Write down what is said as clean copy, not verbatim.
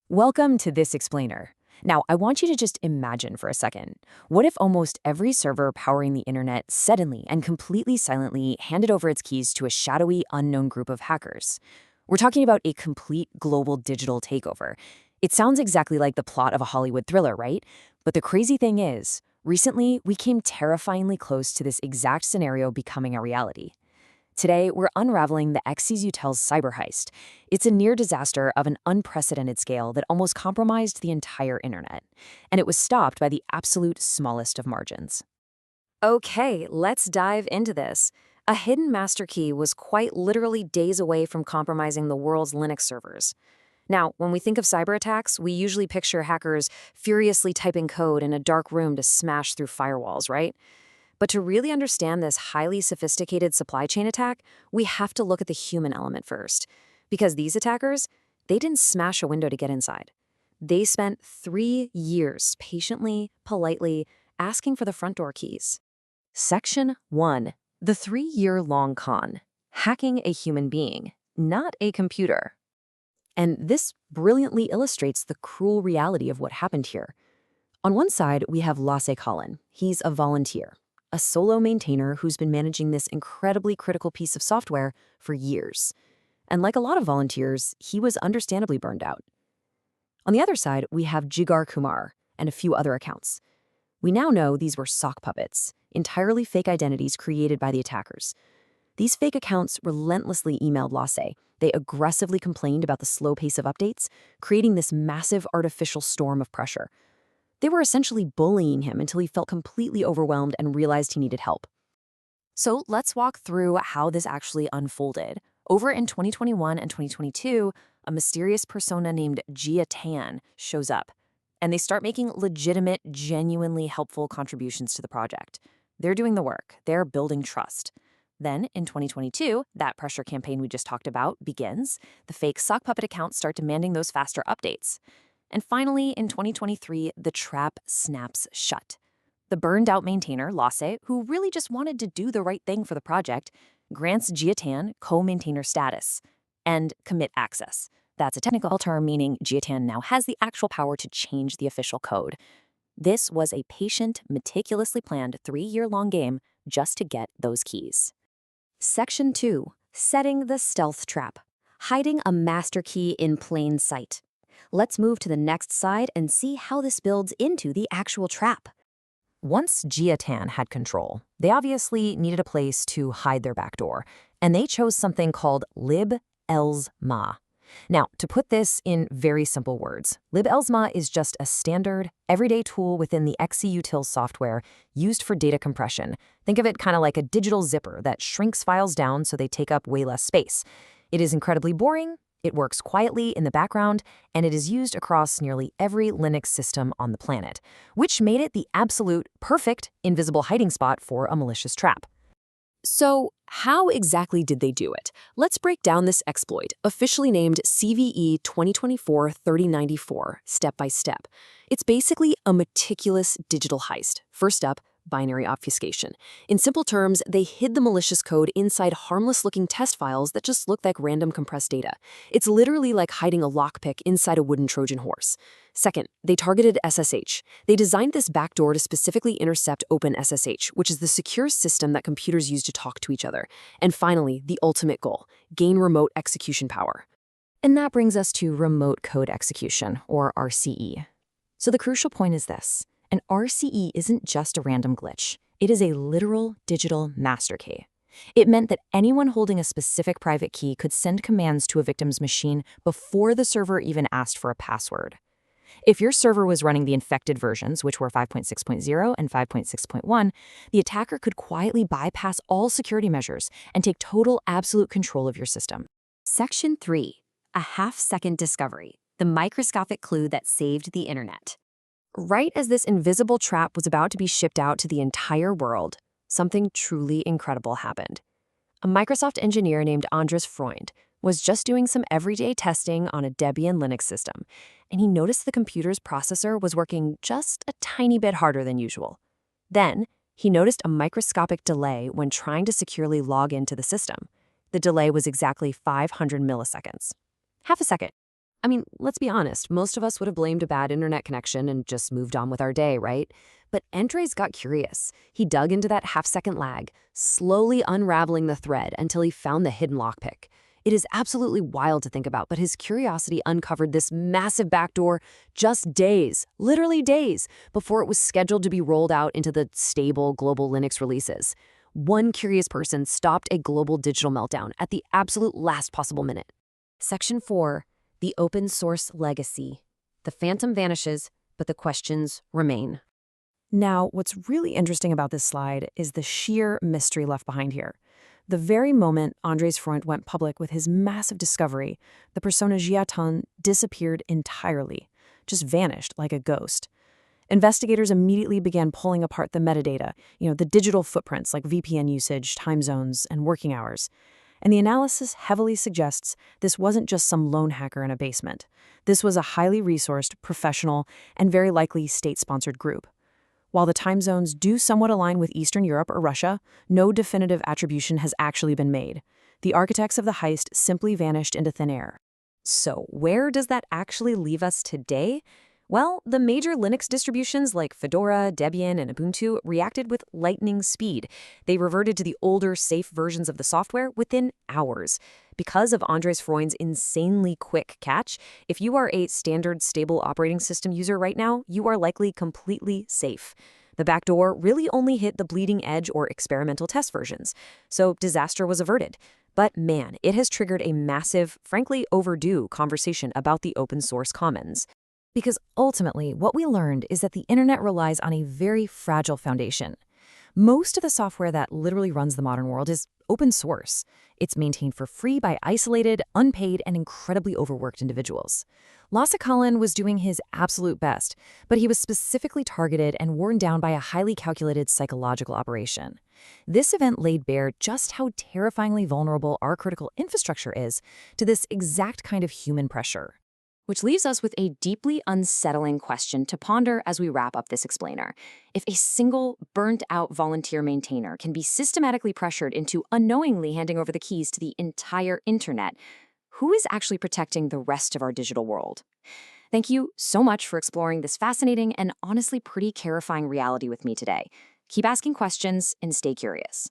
Welcome to This Explainer. Now, I want you to just imagine for a second. What if almost every server powering the internet suddenly and completely silently handed over its keys to a shadowy, unknown group of hackers? We're talking about a complete global digital takeover. It sounds exactly like the plot of a Hollywood thriller, right? But the crazy thing is, recently, we came terrifyingly close to this exact scenario becoming a reality. Today, we're unraveling the XZ Utils cyber heist. It's a near disaster of an unprecedented scale that almost compromised the entire internet. And it was stopped by the absolute smallest of margins. Okay, let's dive into this. A hidden master key was quite literally days away from compromising the world's Linux servers. Now, when we think of cyber attacks, we usually picture hackers furiously typing code in a dark room to smash through firewalls, right? But to really understand this highly sophisticated supply chain attack, we have to look at the human element first. Because these attackers, they didn't smash a window to get inside. They spent 3 years patiently, politely, asking for the front door keys. Section 1. The 3-year-long con. Hacking a human being, not a computer. And this brilliantly illustrates the cruel reality of what happened here. On one side, we have Lasse Collin. He's a volunteer, a solo maintainer who's been managing this incredibly critical piece of software for years. And like a lot of volunteers, he was understandably burned out. On the other side, we have Jigar Kumar and a few other accounts. We now know these were sock puppets, entirely fake identities created by the attackers. These fake accounts relentlessly emailed Lasse. They aggressively complained about the slow pace of updates, creating this massive artificial storm of pressure. They were essentially bullying him until he felt completely overwhelmed and realized he needed help. So let's walk through how this actually unfolded. Over in 2021 and 2022, a mysterious persona named Jia Tan shows up, and they start making legitimate, genuinely helpful contributions to the project. They're doing the work. They're building trust. Then, in 2022, that pressure campaign we just talked about begins. The fake sock puppet accounts start demanding those faster updates. And finally, in 2023, the trap snaps shut. The burned-out maintainer, Lasse, who really just wanted to do the right thing for the project, grants Jia Tan co-maintainer status and commit access. That's a technical term meaning Jia Tan now has the actual power to change the official code. This was a patient, meticulously planned 3-year-long game just to get those keys. Section 2. Setting the stealth trap. Hiding a master key in plain sight. Let's move to the next slide and see how this builds into the actual trap. Once Jia Tan had control, they obviously needed a place to hide their backdoor, and they chose something called liblzma. Now, to put this in very simple words, liblzma is just a standard, everyday tool within the XZ Utils software used for data compression. Think of it kind of like a digital zipper that shrinks files down so they take up way less space. It is incredibly boring. It works quietly in the background, and it is used across nearly every Linux system on the planet, which made it the absolute perfect invisible hiding spot for a malicious trap. So, how exactly did they do it? Let's break down this exploit, officially named CVE 2024-3094, step by step. It's basically a meticulous digital heist. First up, binary obfuscation. In simple terms, they hid the malicious code inside harmless-looking test files that just looked like random compressed data. It's literally like hiding a lockpick inside a wooden Trojan horse. Second, they targeted SSH. They designed this backdoor to specifically intercept OpenSSH, which is the secure system that computers use to talk to each other. And finally, the ultimate goal, gain remote execution power. And that brings us to remote code execution, or RCE. So the crucial point is this. An RCE isn't just a random glitch. It is a literal digital master key. It meant that anyone holding a specific private key could send commands to a victim's machine before the server even asked for a password. If your server was running the infected versions, which were 5.6.0 and 5.6.1, the attacker could quietly bypass all security measures and take total absolute control of your system. Section 3. A half-second discovery. The microscopic clue that saved the internet. Right as this invisible trap was about to be shipped out to the entire world, something truly incredible happened. A Microsoft engineer named Andres Freund was just doing some everyday testing on a Debian Linux system, and he noticed the computer's processor was working just a tiny bit harder than usual. Then, he noticed a microscopic delay when trying to securely log into the system. The delay was exactly 500 milliseconds. Half a second. I mean, let's be honest, most of us would have blamed a bad internet connection and just moved on with our day, right? But Andres got curious. He dug into that half-second lag, slowly unraveling the thread until he found the hidden lockpick. It is absolutely wild to think about, but his curiosity uncovered this massive backdoor just days, literally days, before it was scheduled to be rolled out into the stable global Linux releases. One curious person stopped a global digital meltdown at the absolute last possible minute. Section 4. The open source legacy. The phantom vanishes, but the questions remain. Now, what's really interesting about this slide is the sheer mystery left behind here. The very moment Andres Freund went public with his massive discovery, the persona Jia Tan disappeared entirely, just vanished like a ghost. Investigators immediately began pulling apart the metadata, the digital footprints like VPN usage, time zones, and working hours. And the analysis heavily suggests this wasn't just some lone hacker in a basement. This was a highly resourced, professional, and very likely state-sponsored group. While the time zones do somewhat align with Eastern Europe or Russia, no definitive attribution has actually been made. The architects of the heist simply vanished into thin air. So where does that actually leave us today? Well, the major Linux distributions like Fedora, Debian, and Ubuntu reacted with lightning speed. They reverted to the older, safe versions of the software within hours. Because of Andres Freund's insanely quick catch, if you are a standard stable operating system user right now, you are likely completely safe. The backdoor really only hit the bleeding edge or experimental test versions, so disaster was averted. But man, it has triggered a massive, frankly overdue conversation about the open source commons. Because ultimately, what we learned is that the internet relies on a very fragile foundation. Most of the software that literally runs the modern world is open source. It's maintained for free by isolated, unpaid, and incredibly overworked individuals. Lasse Collin was doing his absolute best, but he was specifically targeted and worn down by a highly calculated psychological operation. This event laid bare just how terrifyingly vulnerable our critical infrastructure is to this exact kind of human pressure. Which leaves us with a deeply unsettling question to ponder as we wrap up this explainer. If a single, burnt-out volunteer maintainer can be systematically pressured into unknowingly handing over the keys to the entire internet, who is actually protecting the rest of our digital world? Thank you so much for exploring this fascinating and honestly pretty terrifying reality with me today. Keep asking questions and stay curious.